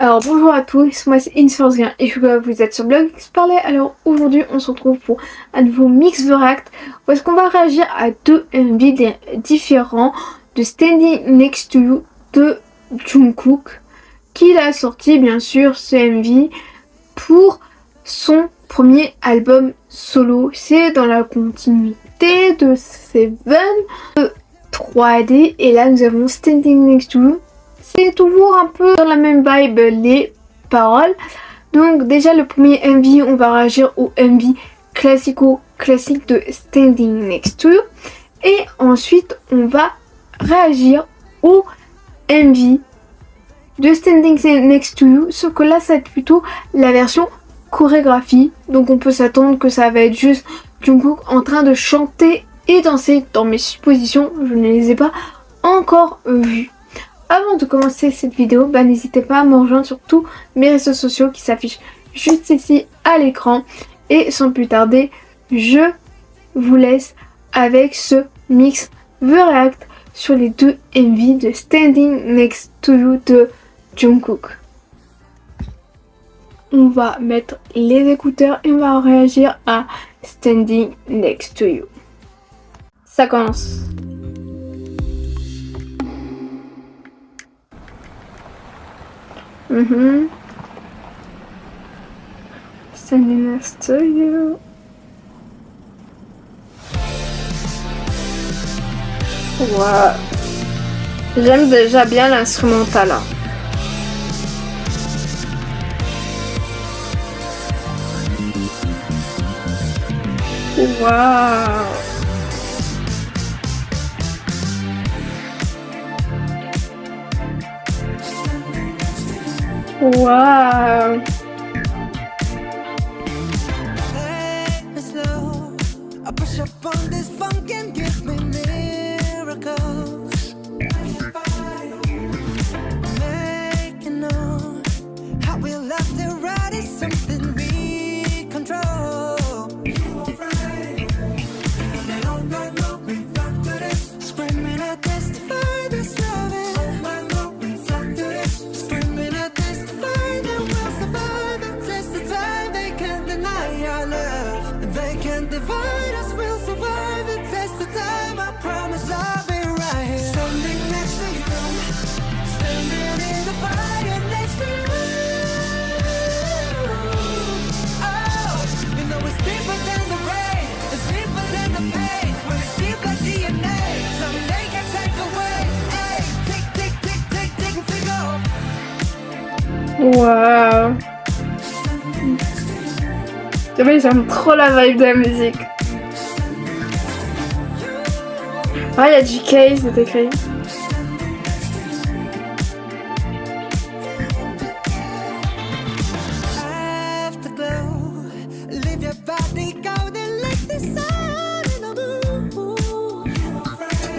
Alors bonjour à tous, moi c'est Insurgien et je vois que vous êtes sur Blog Parler. Alors aujourd'hui on se retrouve pour un nouveau Mix the React où est-ce qu'on va réagir à deux MV différents de Standing Next to You de Jungkook, qui a sorti bien sûr ce MV pour son premier album solo. C'est dans la continuité de Seven de 3D et là nous avons Standing Next to You. C'est toujours un peu dans la même vibe les paroles. Donc déjà le premier MV, on va réagir au MV classique de Standing Next to You. Et ensuite on va réagir au MV de Standing Next to You. Sauf que là ça va être plutôt la version chorégraphie. Donc on peut s'attendre que ça va être juste Jungkook en train de chanter et danser. Dans mes suppositions, je ne les ai pas encore vues. Avant de commencer cette vidéo, n'hésitez pas à me rejoindre sur tous mes réseaux sociaux qui s'affichent juste ici à l'écran. Et sans plus tarder, je vous laisse avec ce Mix the React sur les deux MV de Standing Next to You de Jungkook. On va mettre les écouteurs et on va réagir à Standing Next to You. Ça commence. Standing next to you. Wow. J'aime déjà bien l'instrumental. Wow. Wow. Wow. J'aime trop la vibe de la musique. Ah, il y a GK, c'est écrit.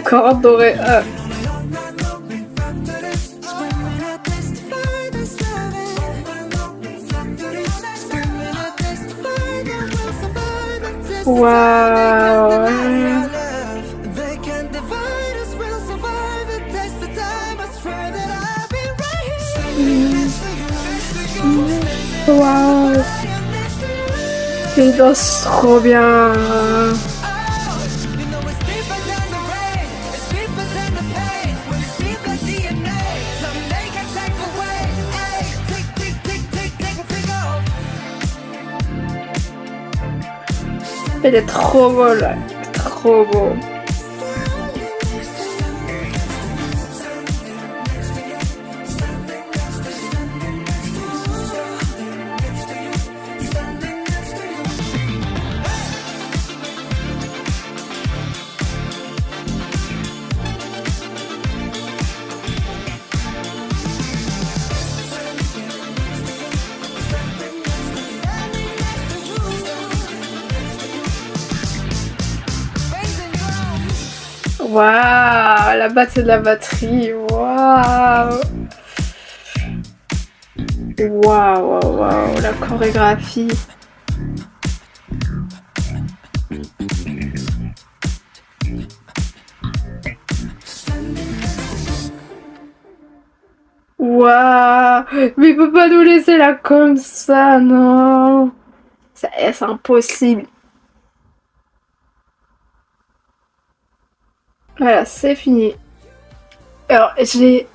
Encore doré. Wow. Wow. Il danse trop bien. Il est trop beau là, trop beau. Waouh, la batte c'est de la batterie. Waouh. Waouh, la chorégraphie. Waouh. là. Mais il peut pas nous laisser là comme ça, non. C'est impossible. Voilà, c'est fini. Alors, j'ai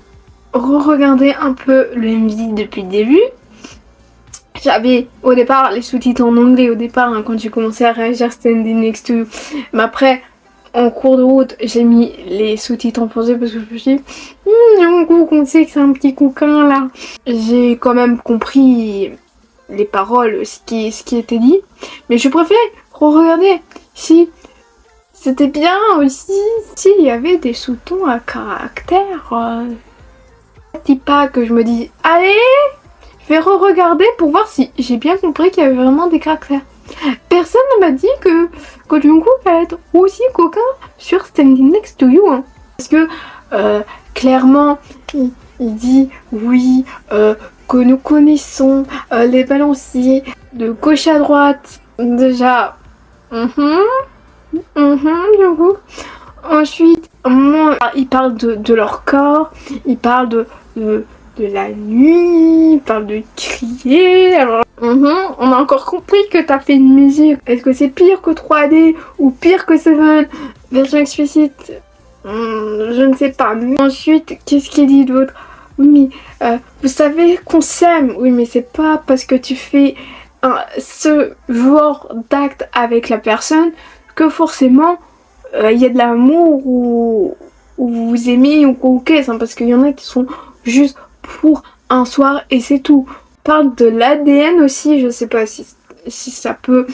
re-regardé un peu le MV depuis le début. J'avais au départ les sous-titres en anglais au départ hein, quand j'ai commencé à réagir Standing Next to You. Mais après, en cours de route, j'ai mis les sous-titres en français parce que je me suis dit Jungkook, on sait que c'est un petit coquin là. J'ai quand même compris les paroles, ce qui était dit. Mais je préfère re-regarder si c'était bien aussi, s'il y avait des sous-tons à caractère. Dis pas que je me dis allez, je vais re-regarder pour voir si j'ai bien compris qu'il y avait vraiment des caractères. Personne ne m'a dit que Jungkook allait être aussi coquin sur Standing Next to You. Hein. Parce que clairement, il dit oui, que nous connaissons les balanciers de gauche à droite. Déjà, Jungkook. Ensuite, il parle de leur corps, il parle de la nuit, il parle de crier. Alors, on a encore compris que t'as fait une musique. Est-ce que c'est pire que 3D ou pire que Seven version explicite? Je ne sais pas. Ensuite, qu'est-ce qu'il dit d'autre? Oui, mais vous savez qu'on s'aime. Oui, mais c'est pas parce que tu fais ce genre d'acte avec la personne que forcément il y a de l'amour ou vous aimez ou quoi ou qu'est-ce, hein, parce qu'il y en a qui sont juste pour un soir et c'est tout. On parle de l'ADN aussi, je sais pas si ça peut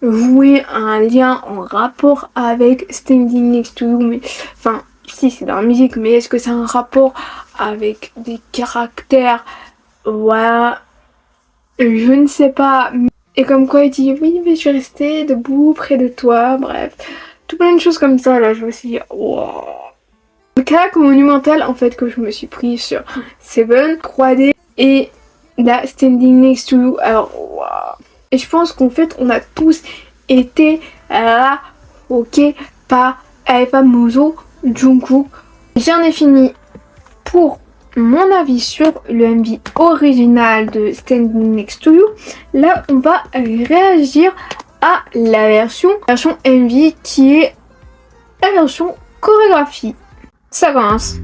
jouer un lien en rapport avec Standing Next to You, mais enfin si c'est dans la musique, mais est-ce que c'est un rapport avec des caractères? Voilà, je ne sais pas. Et comme quoi il dit oui mais je vais rester debout près de toi, bref. Tout plein de choses comme ça là, je me suis dit wow. Le claque monumental en fait que je me suis pris sur Seven, 3D et la Standing Next to You. Alors wow. Et je pense qu'en fait on a tous été là ok par Aespa Mozo Jungkook. J'en ai fini pour mon avis sur le MV original de Standing Next to You. Là on va réagir à la version MV qui est la version chorégraphie. Ça commence.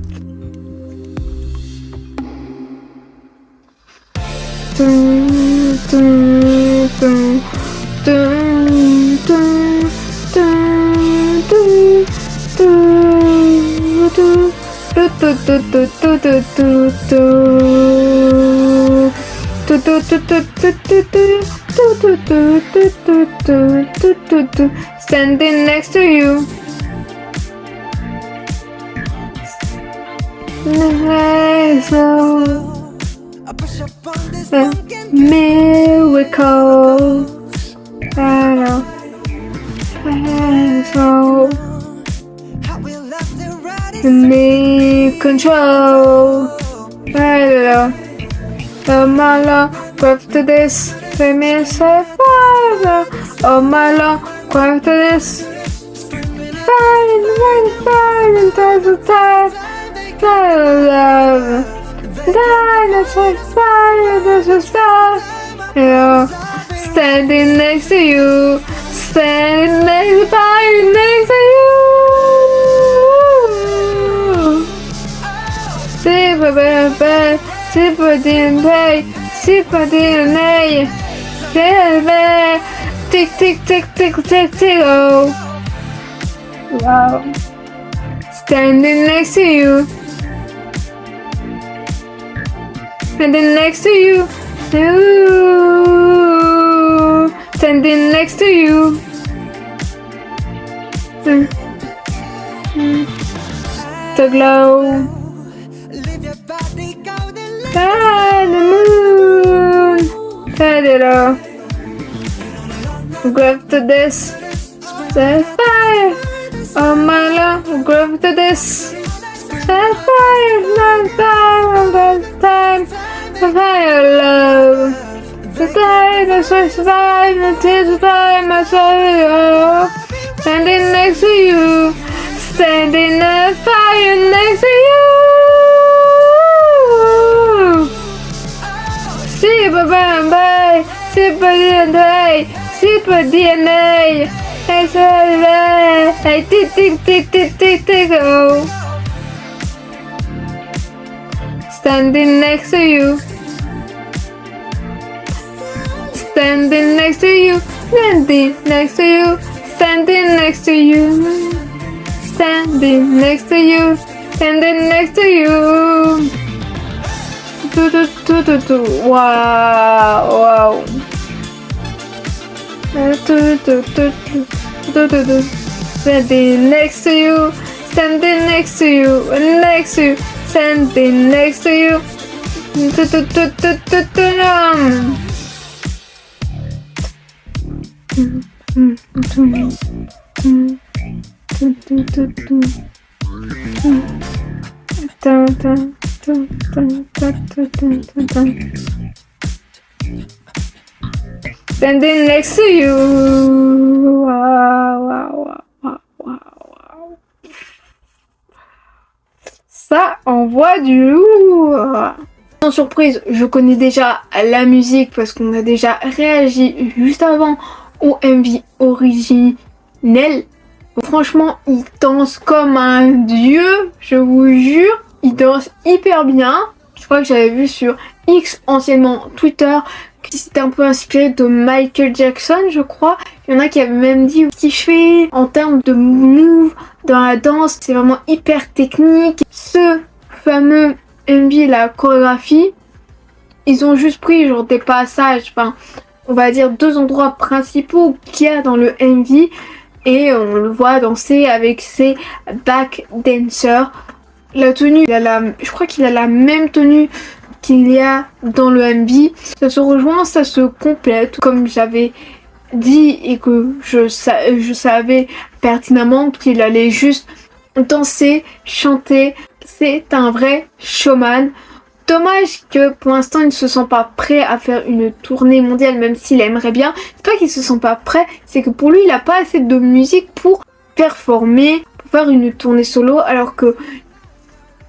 Standing next to you. Miracle. Me control. Oh my love, go after this. Let me say fire. Oh my love, go after this. Fire, there's a time. Love. There's a star. Yeah. Standing next to you. Standing next to you. Sympathy, tick, tick, tick, tick, tick, tick, oh. Wow. Standing next to you. Standing next to you. Standing next to you. The glow. And the moon. Ta-da-da. Grab to this. Set fire. Oh my love. Grab to this. Set fire. Not time. Fire love. The time I survive until the time I saw. Standing next to you. Standing on fire next to you. Super Bambay, Super DNA, Super DNA. Hey, tick, tick, tick, tick, tick, tick, oh. Standing next to you. Standing next to you. Standing next to you. Standing next to you. Standing next to you. Standing next to you. Wow, wow. Standing next to you. Standing next to you. Next to you. Standing next to you. Standing next to you. Wow, wow, wow, wow, wow. Ça envoie du lourd. Sans surprise, je connais déjà la musique parce qu'on a déjà réagi juste avant au MV originel. Franchement, il danse comme un dieu, je vous jure. Il danse hyper bien. Je crois que j'avais vu sur X, anciennement Twitter, qu'il s'était un peu inspiré de Michael Jackson, je crois. Il y en a qui avaient même dit ce qu'il fait en termes de move dans la danse. C'est vraiment hyper technique. Ce fameux MV, la chorégraphie, ils ont juste pris genre des passages, enfin, on va dire 2 endroits principaux qu'il y a dans le MV et on le voit danser avec ses back dancers. La tenue, je crois qu'il a la même tenue qu'il y a dans le MV. Ça se rejoint, ça se complète. Comme j'avais dit et que je savais pertinemment qu'il allait juste danser, chanter. C'est un vrai showman. Dommage que pour l'instant il ne se sent pas prêt à faire une tournée mondiale, même s'il aimerait bien. C'est pas qu'il se sent pas prêt, c'est que pour lui il n'a pas assez de musique pour performer, pour faire une tournée solo, alors que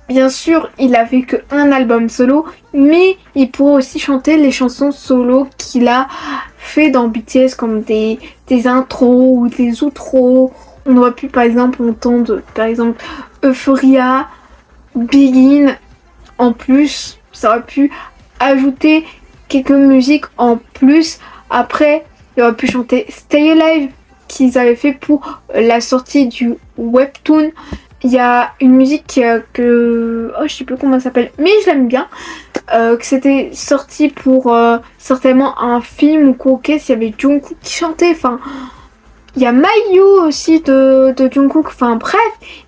bien sûr il a fait qu'un album solo, mais il pourrait aussi chanter les chansons solo qu'il a fait dans BTS, comme des intros ou des outros. On aurait pu par exemple entendre par exemple Euphoria, Begin. En plus, ça aurait pu ajouter quelques musiques en plus. Après, il aurait pu chanter Stay Alive qu'ils avaient fait pour la sortie du webtoon. Il y a une musique que... Oh, je sais plus comment elle s'appelle, mais je l'aime bien. Que c'était sorti pour certainement un film ou quoi. Il y avait Jungkook qui chantait. Enfin, il y a Mayu aussi de Jungkook. Enfin bref,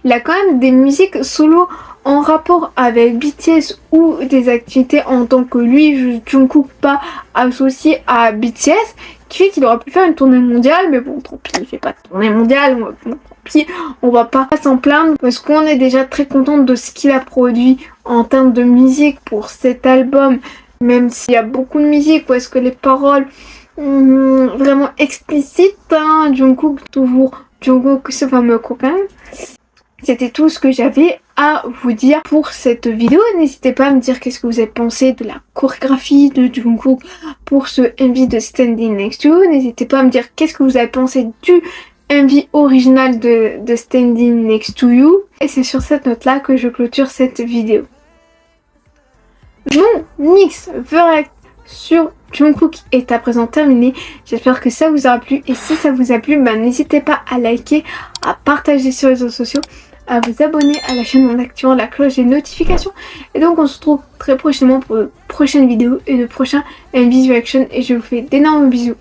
il a quand même des musiques solo en rapport avec BTS ou des activités en tant que lui, Jungkook, pas associé à BTS, qui fait qu'il aurait pu faire une tournée mondiale, mais bon, tant pis, il fait pas de tournée mondiale, bon, tant pis, on va pas s'en plaindre, parce qu'on est déjà très contente de ce qu'il a produit en termes de musique pour cet album, même s'il y a beaucoup de musique, où est-ce que les paroles vraiment explicites, hein, Jungkook, toujours Jungkook, ce fameux coquin. C'était tout ce que j'avais à vous dire pour cette vidéo. N'hésitez pas à me dire qu'est-ce que vous avez pensé de la chorégraphie de Jungkook pour ce MV de Standing Next to You. N'hésitez pas à me dire qu'est-ce que vous avez pensé du MV original de Standing Next to You. Et c'est sur cette note-là que je clôture cette vidéo. Mon mix React sur Jungkook est à présent terminé. J'espère que ça vous aura plu. Et si ça vous a plu, n'hésitez pas à liker, à partager sur les réseaux sociaux, à vous abonner à la chaîne en activant la cloche des notifications. Et donc on se retrouve très prochainement pour de prochaines vidéos et de prochains MV Reaction. Et je vous fais d'énormes bisous.